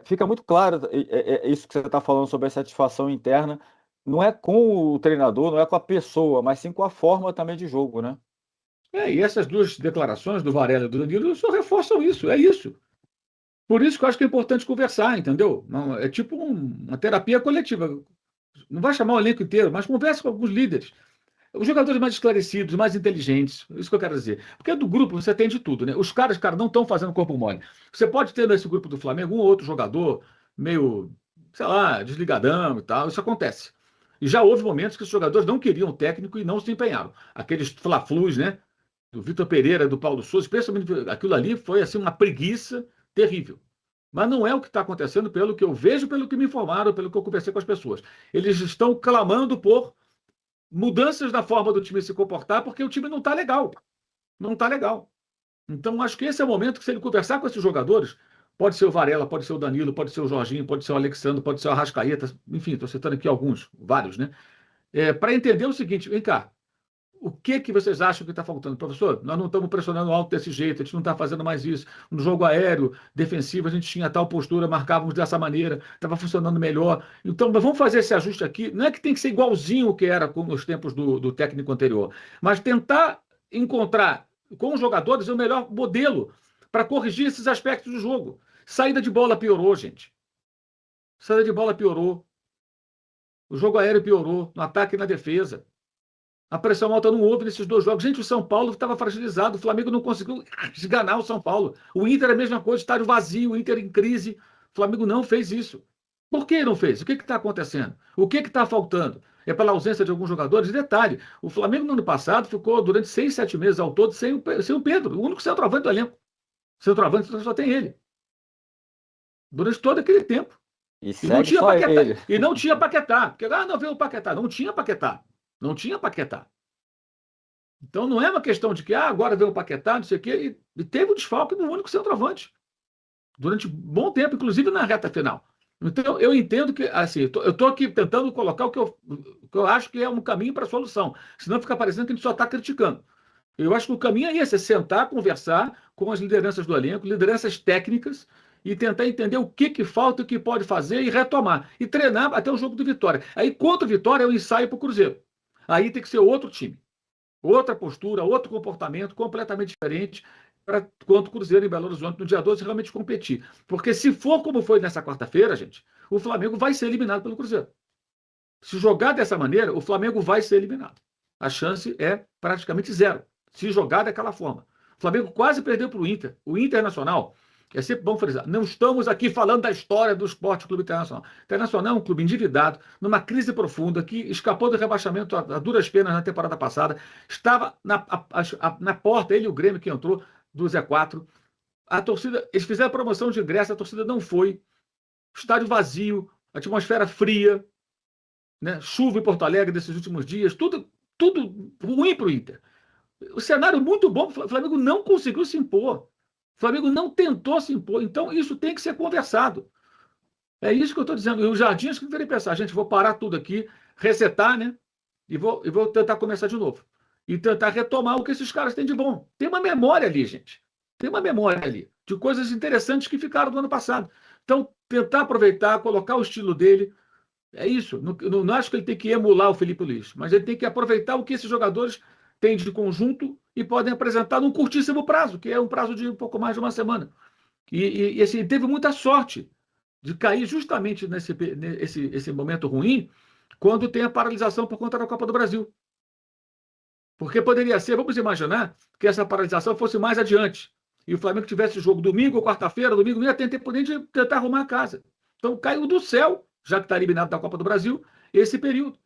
fica muito claro isso que você está falando sobre a satisfação interna, não é com o treinador, não é com a pessoa, mas sim com a forma também de jogo, né? E essas duas declarações do Varela e do Danilo só reforçam isso, é isso. Por isso que eu acho que é importante conversar, entendeu? Não, é tipo uma terapia coletiva. Não vai chamar o elenco inteiro, mas conversa com alguns líderes. Os jogadores mais esclarecidos, mais inteligentes, isso que eu quero dizer. Porque do grupo você tem de tudo, né? Os caras, cara, não estão fazendo corpo mole. Você pode ter nesse grupo do Flamengo um ou outro jogador meio, sei lá, desligadão e tal, isso acontece. E já houve momentos que os jogadores não queriam o técnico e não se empenharam. Aqueles fla-flus, né? Do Vitor Pereira, do Paulo Souza, especialmente aquilo ali foi assim uma preguiça terrível. Mas não é o que está acontecendo pelo que eu vejo, pelo que me informaram, pelo que eu conversei com as pessoas. Eles estão clamando por mudanças na forma do time se comportar, porque o time não está legal. Não está legal. Então, acho que esse é o momento que, se ele conversar com esses jogadores, pode ser o Varela, pode ser o Danilo, pode ser o Jorginho, pode ser o Alexandre, pode ser o Arrascaeta, enfim, estou citando aqui alguns, vários, né? Para entender o seguinte, vem cá, o que vocês acham que está faltando? Professor, nós não estamos pressionando alto desse jeito, a gente não está fazendo mais isso. No jogo aéreo, defensivo, a gente tinha tal postura, marcávamos dessa maneira, estava funcionando melhor. Então, nós vamos fazer esse ajuste aqui. Não é que tem que ser igualzinho o que era nos tempos do técnico anterior, mas tentar encontrar com os jogadores o melhor modelo para corrigir esses aspectos do jogo. Saída de bola piorou, gente. Saída de bola piorou. O jogo aéreo piorou, no ataque e na defesa. A pressão alta não houve nesses dois jogos. Gente, o São Paulo estava fragilizado. O Flamengo não conseguiu esganar o São Paulo. O Inter é a mesma coisa, estádio vazio, o Inter em crise. O Flamengo não fez isso. Por que não fez? O que está acontecendo? O que está faltando? É pela ausência de alguns jogadores? Detalhe, o Flamengo no ano passado ficou durante 6, 7 meses ao todo sem o Pedro, o único centroavante do elenco. Centroavante só tem ele. Durante todo aquele tempo. E E não segue tinha só Paquetá. ele. E não tinha Paquetá. Porque, não veio o Paquetá. Não tinha Paquetá. Não tinha Paquetá. Então não é uma questão de que agora veio o Paquetá, não sei o quê, e teve o desfalque no único centroavante, durante um bom tempo, inclusive na reta final. Então eu entendo que, assim, eu estou aqui tentando colocar o que eu acho que é um caminho para a solução, senão fica parecendo que a gente só está criticando. Eu acho que o caminho é esse, é sentar, conversar com as lideranças do elenco, lideranças técnicas, e tentar entender o que falta, o que pode fazer e retomar. E treinar até o jogo do Vitória. Aí, contra o Vitória, é o ensaio para o Cruzeiro. Aí tem que ser outro time. Outra postura, outro comportamento completamente diferente para contra o Cruzeiro em Belo Horizonte no dia 12 realmente competir. Porque se for como foi nessa quarta-feira, gente, o Flamengo vai ser eliminado pelo Cruzeiro. Se jogar dessa maneira, o Flamengo vai ser eliminado. A chance é praticamente zero, se jogar daquela forma. O Flamengo quase perdeu para o Inter. O Internacional, é sempre bom frisar, não estamos aqui falando da história do Esporte Clube Internacional. O Internacional é um clube endividado, numa crise profunda, que escapou do rebaixamento a duras penas na temporada passada, estava na porta, ele e o Grêmio que entrou, do Z4. A torcida, eles fizeram a promoção de ingresso, a torcida não foi, estádio vazio, atmosfera fria, né? Chuva em Porto Alegre desses últimos dias, tudo ruim para o Inter. O cenário muito bom, o Flamengo não conseguiu se impor. O Flamengo não tentou se impor. Então, isso tem que ser conversado. É isso que eu estou dizendo. E os Jardins que deveria pensar, gente, vou parar tudo aqui, resetar, né? E vou tentar começar de novo. E tentar retomar o que esses caras têm de bom. Tem uma memória ali, gente. Tem uma memória ali de coisas interessantes que ficaram do ano passado. Então, tentar aproveitar, colocar o estilo dele, é isso. Não acho que ele tem que emular o Felipe Luiz, mas ele tem que aproveitar o que esses jogadores têm de conjunto e podem apresentar num curtíssimo prazo, que é um prazo de um pouco mais de uma semana. E assim, teve muita sorte de cair justamente nesse momento ruim, quando tem a paralisação por conta da Copa do Brasil. Porque poderia ser, vamos imaginar, que essa paralisação fosse mais adiante. E o Flamengo tivesse jogo domingo ou quarta-feira, domingo, não ia ter tempo nem de tentar arrumar a casa. Então caiu do céu, já que está eliminado da Copa do Brasil, esse período.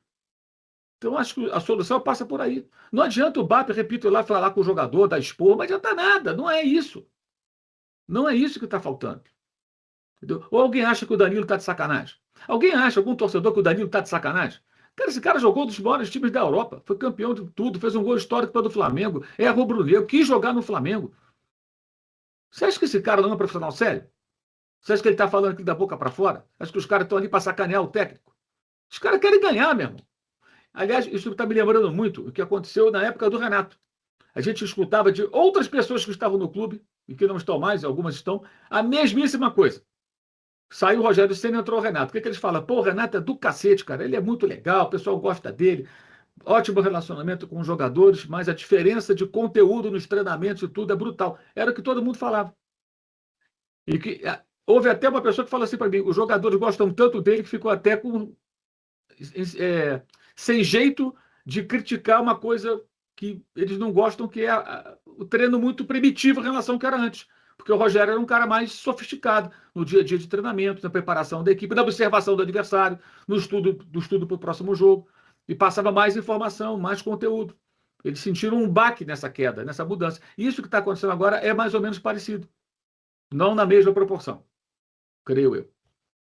Então, acho que a solução passa por aí. Não adianta o BAP, repito, ir lá falar com o jogador, dar expor, não adianta nada, não é isso. Não é isso que está faltando. Entendeu? Ou alguém acha que o Danilo está de sacanagem? Alguém acha, algum torcedor, que o Danilo está de sacanagem? Cara, esse cara jogou um dos maiores times da Europa, foi campeão de tudo, fez um gol histórico para o Flamengo, é rubro-negro, quis jogar no Flamengo. Você acha que esse cara não é um profissional sério? Você acha que ele está falando aqui da boca para fora? Acha que os caras estão ali para sacanear o técnico? Os caras querem ganhar mesmo. Aliás, isso está me lembrando muito o que aconteceu na época do Renato. A gente escutava de outras pessoas que estavam no clube, e que não estão mais, algumas estão, a mesmíssima coisa. Saiu o Rogério Ceni, entrou o Renato. O que eles falam? Pô, o Renato é do cacete, cara. Ele é muito legal, o pessoal gosta dele. Ótimo relacionamento com os jogadores, mas a diferença de conteúdo nos treinamentos e tudo é brutal. Era o que todo mundo falava. E que houve até uma pessoa que falou assim para mim: os jogadores gostam tanto dele que ficou até com sem jeito de criticar uma coisa que eles não gostam, que é o treino muito primitivo em relação ao que era antes. Porque o Rogério era um cara mais sofisticado no dia a dia de treinamento, na preparação da equipe, na observação do adversário, no estudo do estudo para o próximo jogo, e passava mais informação, mais conteúdo. Eles sentiram um baque nessa queda, nessa mudança. E isso que está acontecendo agora é mais ou menos parecido. Não na mesma proporção, creio eu.